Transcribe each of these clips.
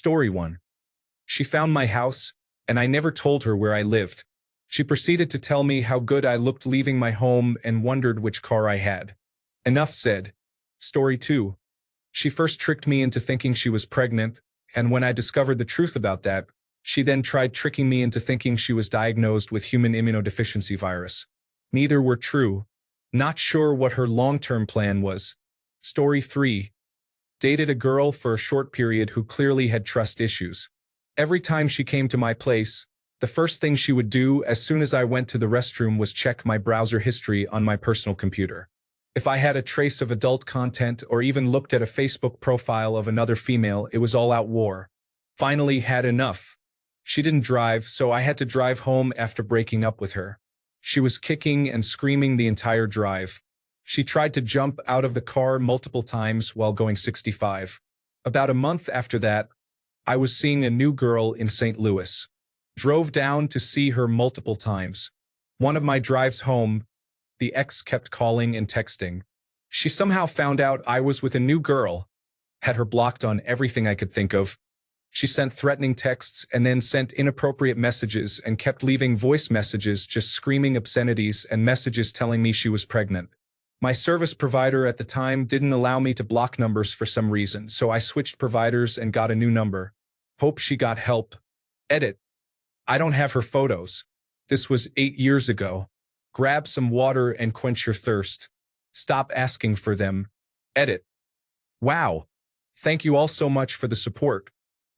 Story 1. She found my house, and I never told her where I lived. She proceeded to tell me how good I looked leaving my home and wondered which car I had. Enough said. Story 2. She first tricked me into thinking she was pregnant, and when I discovered the truth about that, she then tried tricking me into thinking she was diagnosed with human immunodeficiency virus. Neither were true. Not sure what her long-term plan was. Story 3. Dated a girl for a short period who clearly had trust issues. Every time she came to my place, the first thing she would do as soon as I went to the restroom was check my browser history on my personal computer. If I had a trace of adult content or even looked at a Facebook profile of another female, it was all out war. Finally had enough. She didn't drive, so I had to drive home after breaking up with her. She was kicking and screaming the entire drive. She tried to jump out of the car multiple times while going 65. About a month after that, I was seeing a new girl in St. Louis. Drove down to see her multiple times. One of my drives home, the ex kept calling and texting. She somehow found out I was with a new girl, had her blocked on everything I could think of. She sent threatening texts and then sent inappropriate messages and kept leaving voice messages just screaming obscenities and messages telling me she was pregnant. My service provider at the time didn't allow me to block numbers for some reason, so I switched providers and got a new number. Hope she got help. Edit. I don't have her photos. This was 8 years ago. Grab some water and quench your thirst. Stop asking for them. Edit. Wow. Thank you all so much for the support.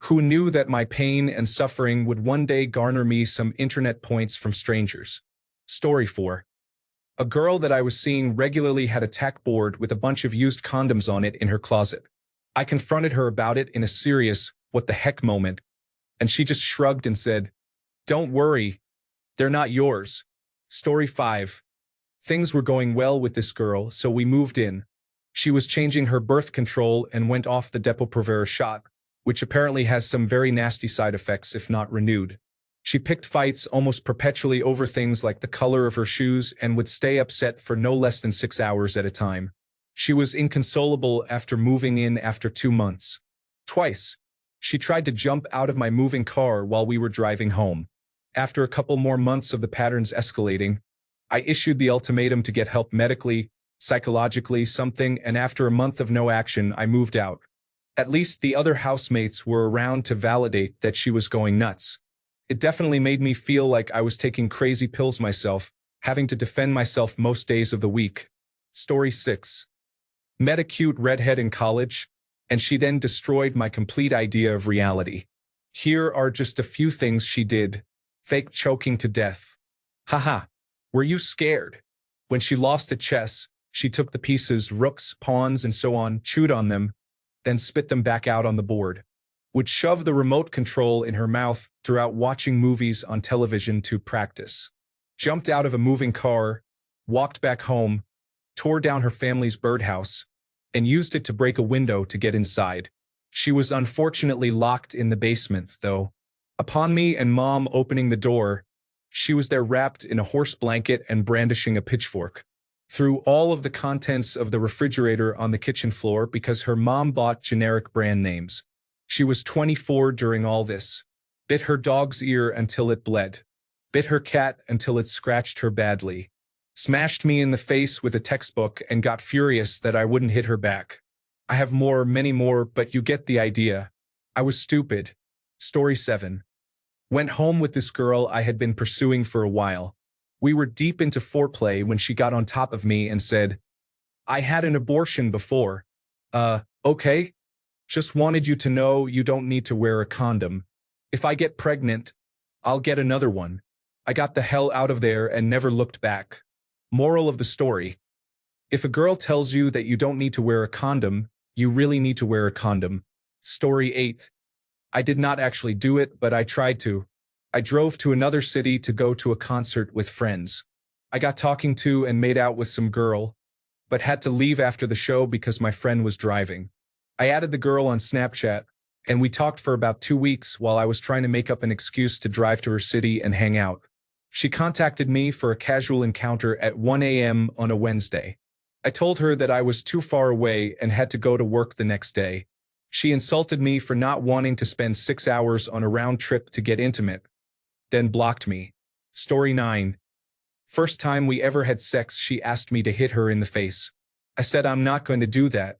Who knew that my pain and suffering would one day garner me some internet points from strangers? Story 4. A girl that I was seeing regularly had a tack board with a bunch of used condoms on it in her closet. I confronted her about it in a serious, what the heck moment, and she just shrugged and said, "Don't worry, they're not yours." Story 5. Things were going well with this girl, so we moved in. She was changing her birth control and went off the Depo-Provera shot, which apparently has some very nasty side effects if not renewed. She picked fights almost perpetually over things like the color of her shoes and would stay upset for no less than 6 hours at a time. She was inconsolable after moving in after 2 months. Twice, she tried to jump out of my moving car while we were driving home. After a couple more months of the patterns escalating, I issued the ultimatum to get help medically, psychologically, something, and after a month of no action, I moved out. At least the other housemates were around to validate that she was going nuts. It definitely made me feel like I was taking crazy pills myself, having to defend myself most days of the week. Story 6. Met a cute redhead in college, and she then destroyed my complete idea of reality. Here are just a few things she did. Fake choking to death. Haha. Were you scared? When she lost at chess, she took the pieces, rooks, pawns, and so on, chewed on them, then spit them back out on the board. Would shove the remote control in her mouth throughout watching movies on television to practice. Jumped out of a moving car, walked back home, tore down her family's birdhouse, and used it to break a window to get inside. She was unfortunately locked in the basement, though. Upon me and Mom opening the door, she was there wrapped in a horse blanket and brandishing a pitchfork. Threw all of the contents of the refrigerator on the kitchen floor because her mom bought generic brand names. She was 24 during all this. Bit her dog's ear until it bled. Bit her cat until it scratched her badly. Smashed me in the face with a textbook and got furious that I wouldn't hit her back. I have more, many more, but you get the idea. I was stupid. Story 7. Went home with this girl I had been pursuing for a while. We were deep into foreplay when she got on top of me and said, "I had an abortion before." Okay? Just wanted you to know you don't need to wear a condom. If I get pregnant, I'll get another one. I got the hell out of there and never looked back. Moral of the story. If a girl tells you that you don't need to wear a condom, you really need to wear a condom. Story 8. I did not actually do it, but I tried to. I drove to another city to go to a concert with friends. I got talking to and made out with some girl, but had to leave after the show because my friend was driving. I added the girl on Snapchat, and we talked for about 2 weeks while I was trying to make up an excuse to drive to her city and hang out. She contacted me for a casual encounter at 1 a.m. on a Wednesday. I told her that I was too far away and had to go to work the next day. She insulted me for not wanting to spend 6 hours on a round trip to get intimate, then blocked me. Story 9. First time we ever had sex, she asked me to hit her in the face. I said I'm not going to do that.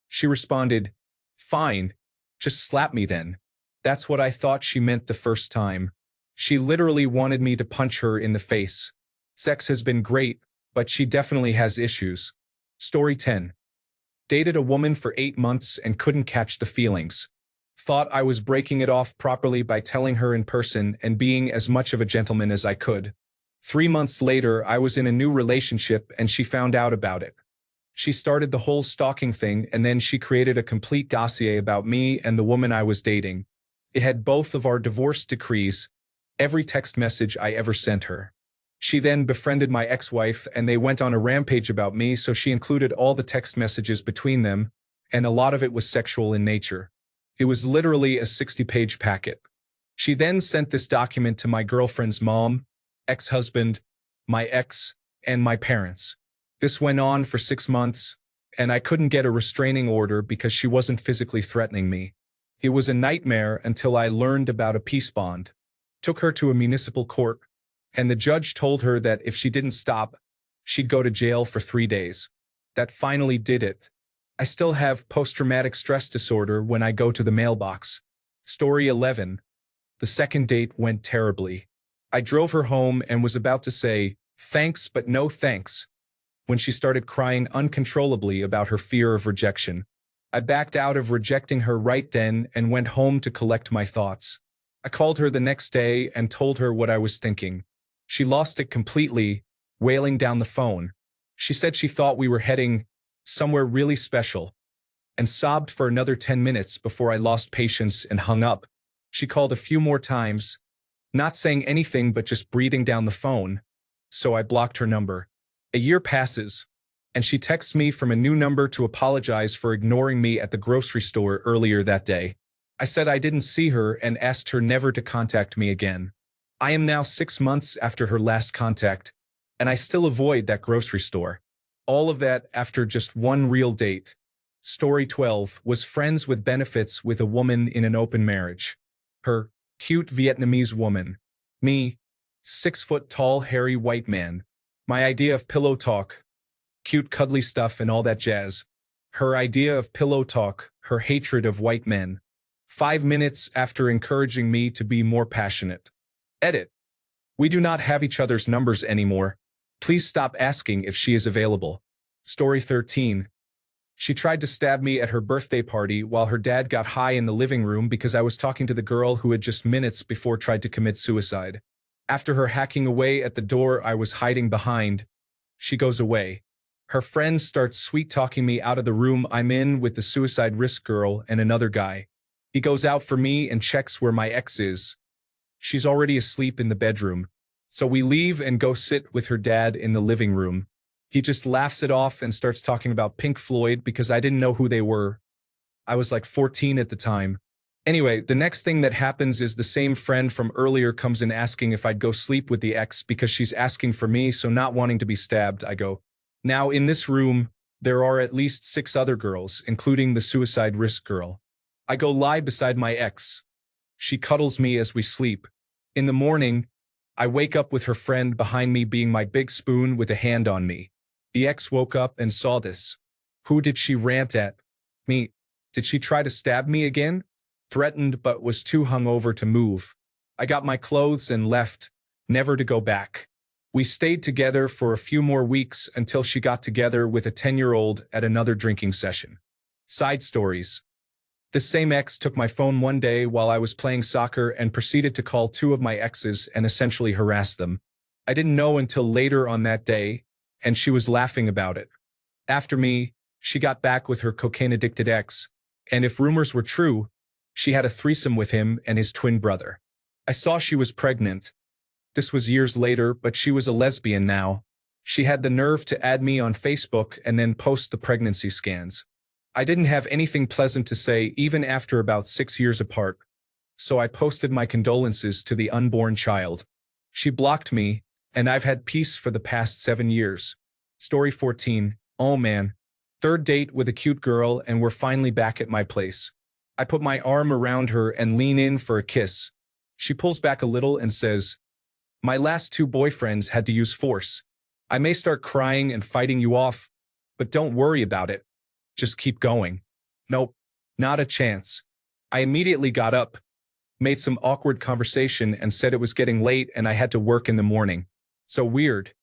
She responded, "Fine, just slap me then." That's what I thought she meant the first time. She literally wanted me to punch her in the face. Sex has been great, but she definitely has issues. Story 10. Dated a woman for 8 months and couldn't catch the feelings. Thought I was breaking it off properly by telling her in person and being as much of a gentleman as I could. 3 months later, I was in a new relationship and she found out about it. She started the whole stalking thing and then she created a complete dossier about me and the woman I was dating. It had both of our divorce decrees, every text message I ever sent her. She then befriended my ex-wife and they went on a rampage about me, so she included all the text messages between them, and a lot of it was sexual in nature. It was literally a 60-page packet. She then sent this document to my girlfriend's mom, ex-husband, my ex, and my parents. This went on for 6 months, and I couldn't get a restraining order because she wasn't physically threatening me. It was a nightmare until I learned about a peace bond. Took her to a municipal court, and the judge told her that if she didn't stop, she'd go to jail for 3 days. That finally did it. I still have post-traumatic stress disorder when I go to the mailbox. Story 11. The second date went terribly. I drove her home and was about to say, "Thanks, but no thanks," when she started crying uncontrollably about her fear of rejection. I backed out of rejecting her right then and went home to collect my thoughts. I called her the next day and told her what I was thinking. She lost it completely, wailing down the phone. She said she thought we were heading somewhere really special, and sobbed for another 10 minutes before I lost patience and hung up. She called a few more times, not saying anything but just breathing down the phone, so I blocked her number. A year passes, and she texts me from a new number to apologize for ignoring me at the grocery store earlier that day. I said I didn't see her and asked her never to contact me again. I am now 6 months after her last contact, and I still avoid that grocery store. All of that after just one real date. Story 12. Was friends with benefits with a woman in an open marriage. Her, cute Vietnamese woman. Me, 6 foot tall hairy white man. My idea of pillow talk. Cute cuddly stuff and all that jazz. Her idea of pillow talk, her hatred of white men. 5 minutes after encouraging me to be more passionate. Edit. We do not have each other's numbers anymore. Please stop asking if she is available. Story 13. She tried to stab me at her birthday party while her dad got high in the living room because I was talking to the girl who had just minutes before tried to commit suicide. After her hacking away at the door I was hiding behind, she goes away. Her friend starts sweet-talking me out of the room I'm in with the suicide risk girl and another guy. He goes out for me and checks where my ex is. She's already asleep in the bedroom. So we leave and go sit with her dad in the living room. He just laughs it off and starts talking about Pink Floyd because I didn't know who they were. I was like 14 at the time. Anyway, the next thing that happens is the same friend from earlier comes in asking if I'd go sleep with the ex because she's asking for me, so not wanting to be stabbed, I go. Now in this room, there are at least 6 other girls, including the suicide risk girl. I go lie beside my ex. She cuddles me as we sleep. In the morning, I wake up with her friend behind me being my big spoon with a hand on me. The ex woke up and saw this. Who did she rant at? Me. Did she try to stab me again? Threatened but was too hungover to move. I got my clothes and left, never to go back. We stayed together for a few more weeks until she got together with a 10-year-old at another drinking session. Side stories. This same ex took my phone one day while I was playing soccer and proceeded to call 2 of my exes and essentially harass them. I didn't know until later on that day, and she was laughing about it. After me, she got back with her cocaine-addicted ex, and if rumors were true, she had a threesome with him and his twin brother. I saw she was pregnant. This was years later, but she was a lesbian now. She had the nerve to add me on Facebook and then post the pregnancy scans. I didn't have anything pleasant to say even after about 6 years apart, so I posted my condolences to the unborn child. She blocked me, and I've had peace for the past 7 years. Story 14. Oh man. Third date with a cute girl and we're finally back at my place. I put my arm around her and lean in for a kiss. She pulls back a little and says, "My last two boyfriends had to use force. I may start crying and fighting you off, but don't worry about it. Just keep going." Nope, not a chance. I immediately got up, made some awkward conversation and said it was getting late and I had to work in the morning. So weird.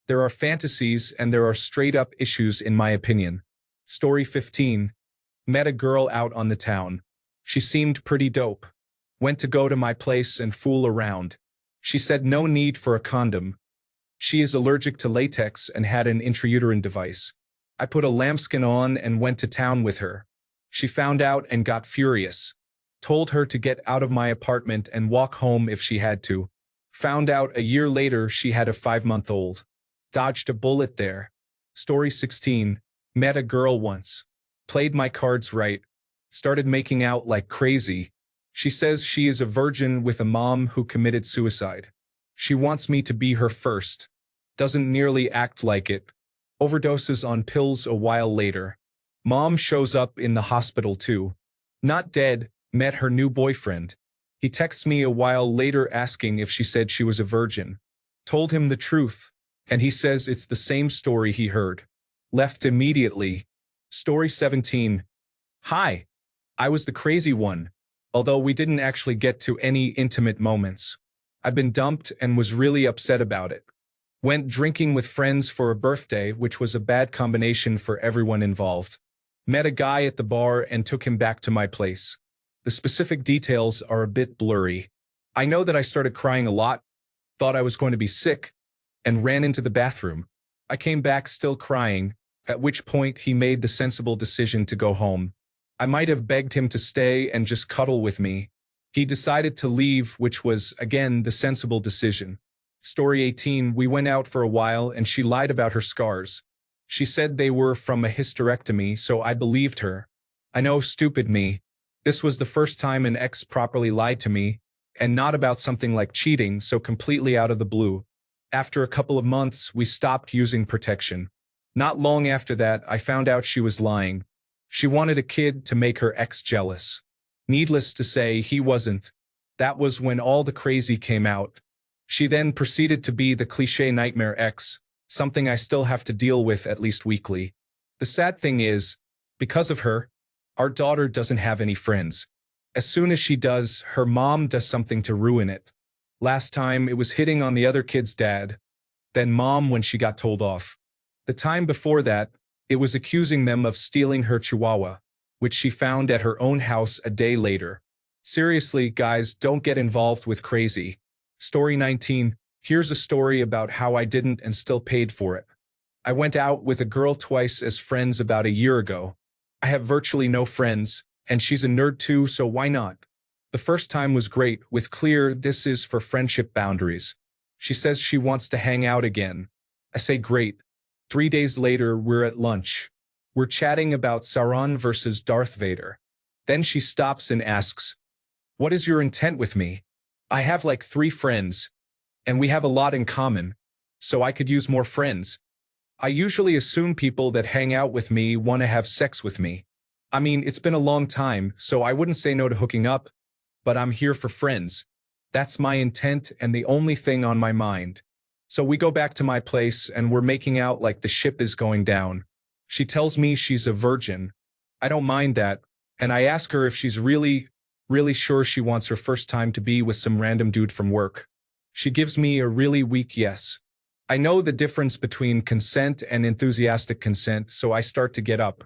There are fantasies and there are straight up issues in my opinion. Story 15. Met a girl out on the town. She seemed pretty dope. Went to go to my place and fool around. She said no need for a condom. She is allergic to latex and had an intrauterine device. I put a lambskin on and went to town with her. She found out and got furious. Told her to get out of my apartment and walk home if she had to. Found out a year later she had a 5-month-old. Dodged a bullet there. Story 16. Met a girl once. Played my cards right. Started making out like crazy. She says she is a virgin with a mom who committed suicide. She wants me to be her first. Doesn't nearly act like it. Overdoses on pills a while later. Mom shows up in the hospital too. Not dead, met her new boyfriend. He texts me a while later asking if she said she was a virgin. Told him the truth, and he says it's the same story he heard. Left immediately. Story 17. Hi. I was the crazy one, although we didn't actually get to any intimate moments. I've been dumped and was really upset about it. Went drinking with friends for a birthday, which was a bad combination for everyone involved. Met a guy at the bar and took him back to my place. The specific details are a bit blurry. I know that I started crying a lot, thought I was going to be sick, and ran into the bathroom. I came back still crying, at which point he made the sensible decision to go home. I might have begged him to stay and just cuddle with me. He decided to leave, which was, again, the sensible decision. Story 18. We went out for a while and she lied about her scars. She said they were from a hysterectomy, so I believed her. I know, stupid me. This was the first time an ex properly lied to me, and not about something like cheating, so completely out of the blue. After a couple of months, we stopped using protection. Not long after that, I found out she was lying. She wanted a kid to make her ex jealous. Needless to say, he wasn't. That was when all the crazy came out. She then proceeded to be the cliché nightmare ex, something I still have to deal with at least weekly. The sad thing is, because of her, our daughter doesn't have any friends. As soon as she does, her mom does something to ruin it. Last time, it was hitting on the other kid's dad, then mom when she got told off. The time before that, it was accusing them of stealing her chihuahua, which she found at her own house a day later. Seriously, guys, don't get involved with crazy. Story 19. Here's a story about how I didn't and still paid for it. I went out with a girl twice as friends about a year ago. I have virtually no friends, and she's a nerd too, so why not? The first time was great, with clear, this is for friendship boundaries. She says she wants to hang out again. I say great. 3 days later, we're at lunch. We're chatting about Sauron versus Darth Vader. Then she stops and asks, "What is your intent with me? I have like 3 friends, and we have a lot in common, so I could use more friends. I usually assume people that hang out with me want to have sex with me. I mean, it's been a long time, so I wouldn't say no to hooking up, but I'm here for friends. That's my intent and the only thing on my mind." So we go back to my place and we're making out like the ship is going down. She tells me she's a virgin. I don't mind that, and I ask her if she's really sure she wants her first time to be with some random dude from work. She gives me a really weak yes. I know the difference between consent and enthusiastic consent, so I start to get up.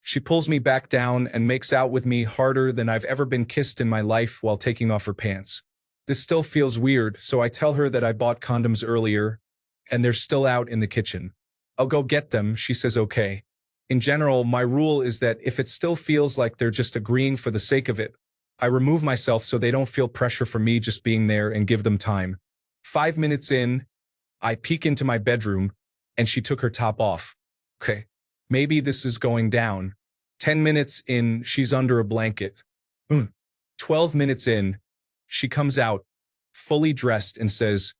She pulls me back down and makes out with me harder than I've ever been kissed in my life while taking off her pants. This still feels weird, so I tell her that I bought condoms earlier, and they're still out in the kitchen. I'll go get them, she says okay. In general, my rule is that if it still feels like they're just agreeing for the sake of it, I remove myself so they don't feel pressure for me just being there and give them time. 5 minutes in, I peek into my bedroom, and she took her top off. Okay, maybe this is going down. 10 minutes in, she's under a blanket. 12 minutes in, she comes out, fully dressed, and says,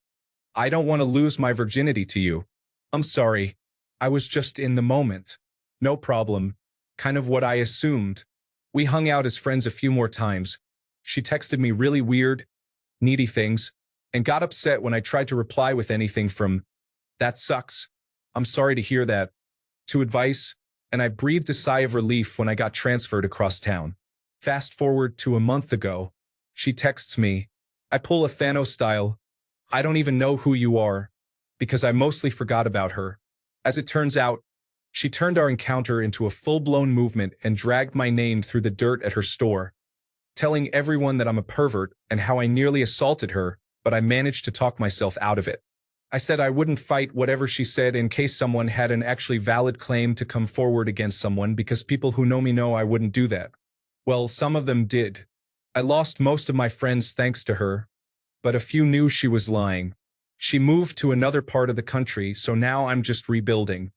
"I don't want to lose my virginity to you. I'm sorry. I was just in the moment." No problem. Kind of what I assumed. We hung out as friends a few more times. She texted me really weird, needy things, and got upset when I tried to reply with anything from, "That sucks. I'm sorry to hear that," to advice, and I breathed a sigh of relief when I got transferred across town. Fast forward to a month ago, she texts me. I pull a Thanos style, "I don't even know who you are," because I mostly forgot about her. As it turns out, she turned our encounter into a full-blown movement and dragged my name through the dirt at her store, telling everyone that I'm a pervert and how I nearly assaulted her, but I managed to talk myself out of it. I said I wouldn't fight whatever she said in case someone had an actually valid claim to come forward against someone, because people who know me know I wouldn't do that. Well, some of them did. I lost most of my friends thanks to her, but a few knew she was lying. She moved to another part of the country, so now I'm just rebuilding.